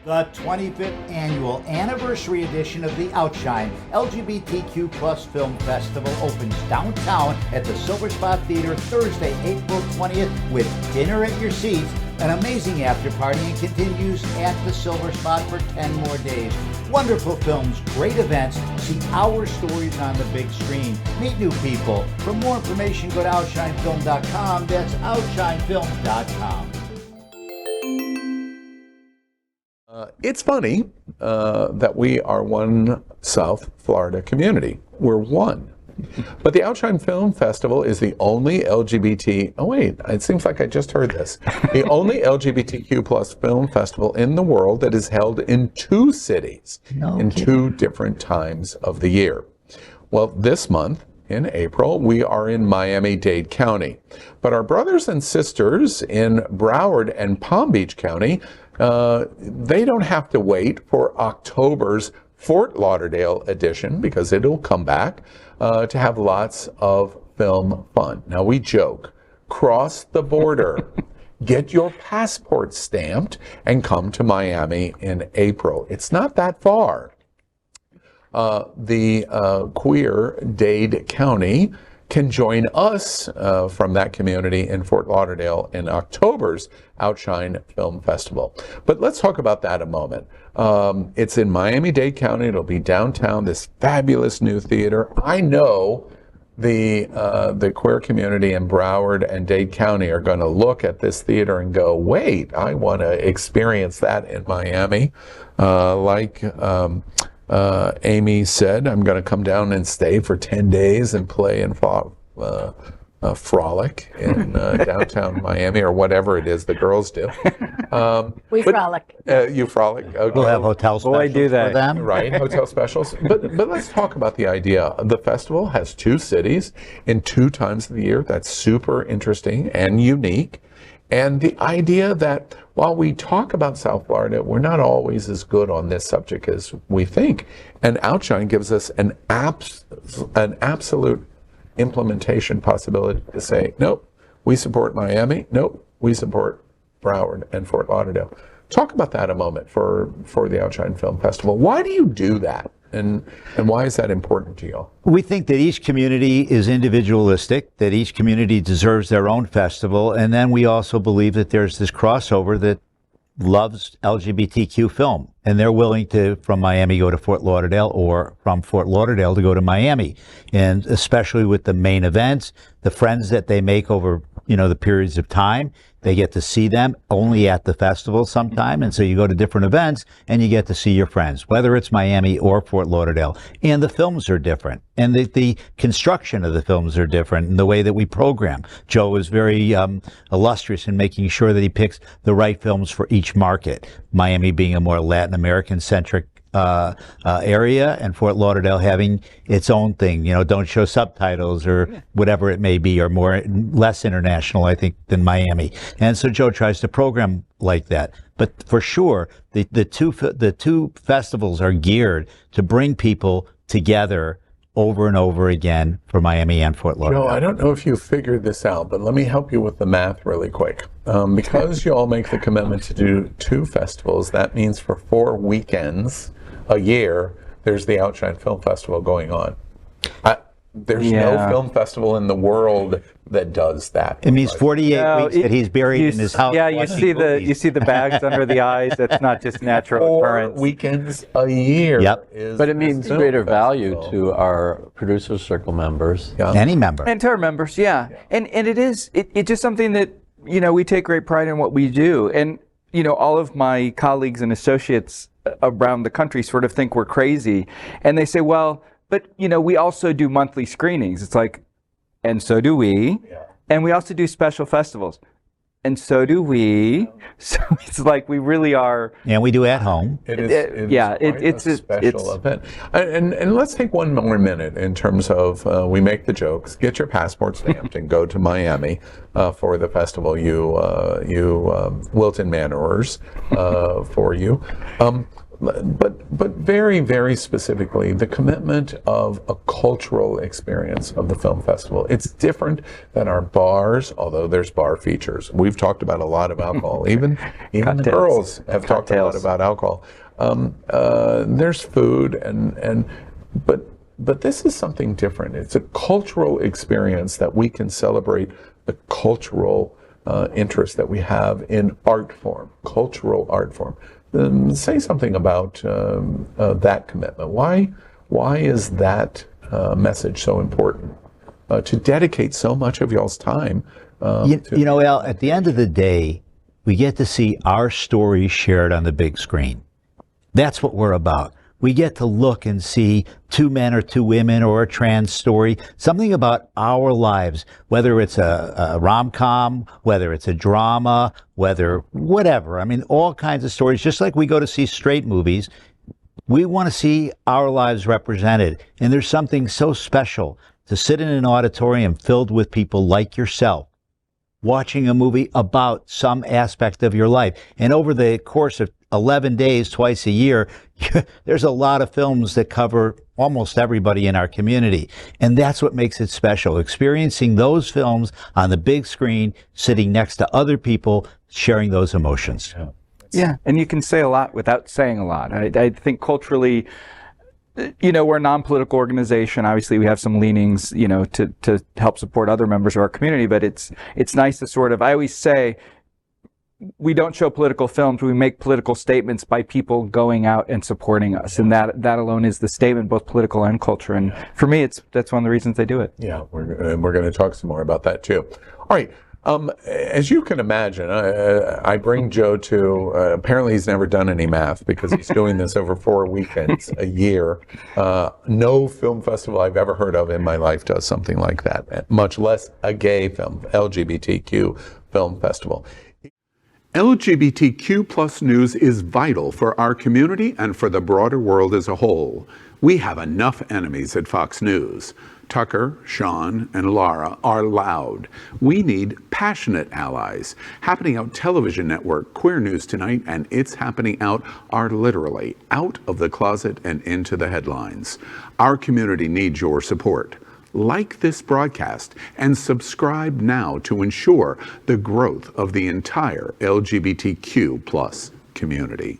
The 25th annual anniversary edition of the Outshine LGBTQ Plus Film Festival opens downtown at the Silver Spot Theater Thursday, April 20th with dinner at your seats, an amazing after party, and continues at the Silver Spot for 10 more days. Wonderful films, great events, see our stories on the big screen, meet new people. For more information, go to outshinefilm.com. That's outshinefilm.com. It's funny that we are one South Florida community. We're one. But the Outshine Film Festival is the only it seems like I just heard this. The only LGBTQ plus film festival in the world that is held in two cities in two different times of the year. Well, this month, in April, we are in Miami-Dade County. But our brothers and sisters in Broward and Palm Beach County, they don't have to wait for October's Fort Lauderdale edition, because it'll come back, to have lots of film fun. Now, we joke, cross the border, get your passport stamped, and come to Miami in April. It's not that far. The queer Dade County can join us from that community in Fort Lauderdale in October's Outshine Film Festival. But let's talk about that a moment. It's in Miami-Dade County. It'll be downtown, this fabulous new theater. I know the queer community in Broward and Dade County are going to look at this theater and go, wait, I want to experience that in Miami. Amy said, I'm going to come down and stay for 10 days and play in Frolic in downtown Miami, or whatever it is the girls do. Frolic. You frolic. Okay. We'll have hotel specials do that. for them. Right, hotel specials. But let's talk about the idea. The festival has two cities in two times of the year. That's super interesting and unique. And the idea that while we talk about South Florida, we're not always as good on this subject as we think. And Outshine gives us an absolute implementation possibility to say, nope, we support Miami. Nope, we support Broward and Fort Lauderdale. Talk about that a moment for the Outshine Film Festival. Why do you do that? And why is that important to you? We think that each community is individualistic, that each community deserves their own festival, and then we also believe that there's this crossover that loves LGBTQ film, and they're willing to, from Miami, go to Fort Lauderdale, or from Fort Lauderdale to go to Miami. And especially with the main events, the friends that they make over, the periods of time, they get to see them only at the festival sometime. And so you go to different events and you get to see your friends, whether it's Miami or Fort Lauderdale. And the films are different. And the construction of the films are different, and the way that we program. Joe is very illustrious in making sure that he picks the right films for each market. Miami being a more Latin American-centric area, and Fort Lauderdale having its own thing, don't show subtitles or whatever it may be, or less international, I think, than Miami. And so Joe tries to program like that. But for sure, the two festivals are geared to bring people together over and over again for Miami and Fort Lauderdale. Joe, I don't know if you figured this out, but let me help you with the math really quick. Because you all make the commitment to do two festivals, that means for 4 weekends a year, there's the Outshine Film Festival going on. There's no film festival in the world that does that. It means 48 weeks that he's buried in his house. Yeah, you see the bags under the eyes. That's not just natural occurrence. 4 weekends a year. Yep. But it means greater value to our producer circle members. Yeah. Any member. And to our members, yeah. And it's just something that, we take great pride in what we do. And, all of my colleagues and associates around the country sort of think we're crazy. And they say, well, but, we also do monthly screenings. It's like, and so do we. Yeah. And we also do special festivals. And so do we. So it's like we really are. And we do at home. It's a special event. And let's take one more minute in terms of, we make the jokes, get your passport stamped and go to Miami for the festival, you Wilton Manorers, for you. but very, very specifically, the commitment of a cultural experience of the film festival. It's different than our bars, although there's bar features. We've talked about a lot of alcohol. Even the girls have talked a lot about alcohol. There's food, but this is something different. It's a cultural experience that we can celebrate the cultural interest that we have in art form, cultural art form. Say something about that commitment. Why is that message so important? To dedicate so much of y'all's time. You know, Al, at the end of the day, we get to see our stories shared on the big screen. That's what we're about. We get to look and see two men or two women or a trans story, something about our lives, whether it's a rom-com, whether it's a drama, whatever. I mean, all kinds of stories. Just like we go to see straight movies, we want to see our lives represented. And there's something so special to sit in an auditorium filled with people like yourself, watching a movie about some aspect of your life. And over the course of 11 days, twice a year, there's a lot of films that cover almost everybody in our community. And that's what makes it special, experiencing those films on the big screen, sitting next to other people, sharing those emotions. Yeah, and you can say a lot without saying a lot. I think culturally, you know, we're a non-political organization. Obviously, we have some leanings, you know, to help support other members of our community, but it's nice to sort of, I always say, we don't show political films, we make political statements by people going out and supporting us. And that alone is the statement, both political and culture. And for me, that's one of the reasons they do it. Yeah, we're going to talk some more about that too. All right. As you can imagine, I bring Joe to, apparently he's never done any math because he's doing this over 4 weekends a year. No film festival I've ever heard of in my life does something like that, much less a gay film, LGBTQ film festival. LGBTQ plus news is vital for our community and for the broader world as a whole. We have enough enemies at Fox News. Tucker, Sean, and Laura are loud. We need passionate allies. Happening Out Television Network, Queer News Tonight, and It's Happening Out are literally out of the closet and into the headlines. Our community needs your support. Like this broadcast and subscribe now to ensure the growth of the entire LGBTQ plus community.